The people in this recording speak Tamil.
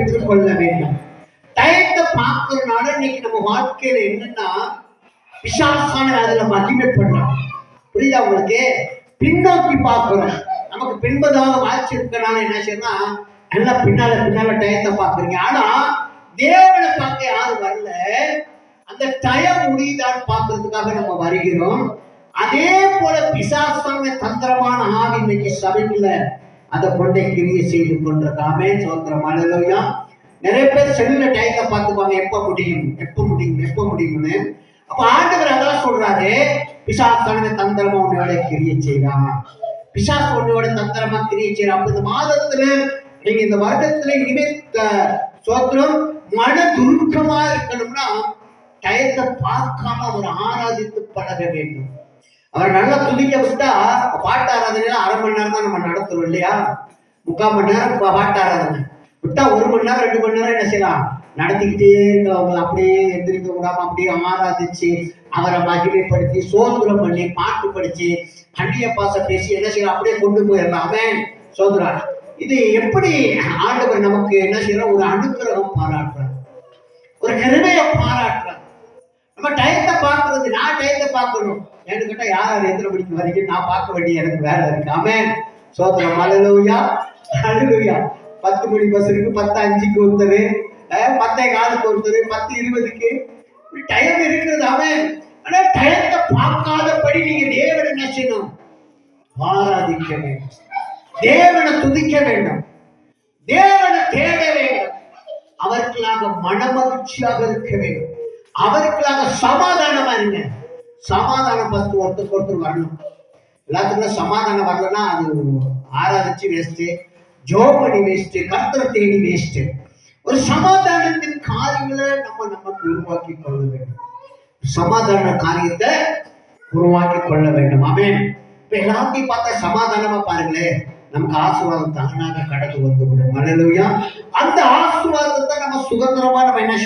பெற்றுக்கொள்ள வேண்டும். டயத்தை பார்க்கறதுனால இன்னைக்கு நம்ம வாழ்க்கையில என்னன்னா பிசாசான அதுல மகிமைப்படலாம். புரியுதா உங்களுக்கு? பின்னோக்கி பார்க்கிறோம். நமக்கு பின்பதாக வாய்ச்சி இருக்கனால என்ன செய்யணும், நல்லா பின்னால டயத்தை பார்க்குறீங்க. ஆனா தேவனை பார்க்க யாரும் வரல. அந்த டயம் முடியுதான்னு பார்க்கறதுக்காக நம்ம வருகிறோம். அதே போல பிசாசான தந்திரமான ஆவி இன்னைக்கு சபைக்குள்ள அதை கொண்டே கிரியை செய்து கொண்டிருக்காமே. சோத்திரம். அல்லேலூயா. நிறைய பேர் செல்லுல டயத்தை பார்த்துக்குவாங்க, எப்ப முடியும்னு. அப்ப ஆண்டவர் அதான் சொல்றாரு, பிசாசான தந்திரமா உன்னோட கிரியை செய்யலாம். பிசாசு உன்னோட தந்திரமா கிரியை செய்யலாம். அப்ப இந்த மாதத்துல நீங்க இந்த வருடத்துல இனிமே சோத்திரம் மன துருக்கமா இருக்கணும்னா டயத்தை பார்க்காம அவர் ஆராதித்து பழக வேண்டும். அவர் நல்லா துதிக்க விட்டா பாட்டு ஆராதனையில 1/2 மணி நேரம் தான் நம்ம நடத்துறோம் இல்லையா? 3/4 மணி நேரம் பாட்டு ஆராதனை விட்டா 1 மணி நேரம் 2 மணி நேரம் என்ன செய்யலாம், நடத்திக்கிட்டே இருக்கவங்க அப்படியே எந்திரிக்க விடாம அப்படியே ஆராதிச்சு அவரை மகிமைப்படுத்தி சோதனம் பண்ணி பாட்டு படிச்சு கண்ணிய பாச பேசி என்ன செய்யலாம், அப்படியே கொண்டு போயிடலாம். அவன் சோதரா இது எப்படி ஆண்டவர் நமக்கு என்ன செய்யறோம், ஒரு அனுக்கிரகம் பாராட்டுறார், ஒரு கிருபையை பாராட்டுறார். நம்ம டயத்தை பார்க்கறது, நான் டயத்தை பார்க்கணும் ஏன்னு கேட்டா யார் எத்தனை மணிக்கு வரைக்கும் நான் பார்க்க வேண்டிய எனக்கு வேலை இருக்கு. அவன் சோதரம். அல்லேலூயா அல்லேலூயா. 10 மணி பஸ் இருக்கு, 10:05 ஒருத்தர், 10:15 ஒருத்தர், 10:20 டைம் இருக்கிறது. அவன் ஆனா டயத்தை பார்க்காதபடி நீங்க தேவனை என்ன செய்யணும், ஆராதிக்க வேண்டும், தேவனை துதிக்க வேண்டும், தேவனை தேட வேண்டும், அவருக்களாக மனமகிழ்ச்சியாக இருக்க வேண்டும், அவருக்களாக சமாதானமா இருங்க. சமாதானம் பஸ்ட் ஒருத்தர் வரணும். எல்லாத்துக்கும் சமாதானம் வரலன்னா அது ஆராதிச்சு வேஸ்ட், ஜோபடி வேஸ்ட், கர்த்தரை தேடி வேஸ்ட். ஒரு சமாதானத்தின் காரியங்களை நமக்கு உருவாக்கி கொள்ள வேண்டும். சமாதான காரியத்தை உருவாக்கி கொள்ள வேண்டும். ஆமென். இப்ப எல்லாத்தையும் பார்த்தா சமாதானமா பாருங்களேன், நமக்கு ஆசீர்வாதம் தானாக கடந்து வந்து விடும். அல்லேலூயா. அந்த ஆசீர்வாதத்தை நம்ம சுதந்திரமா நம்ம என்ன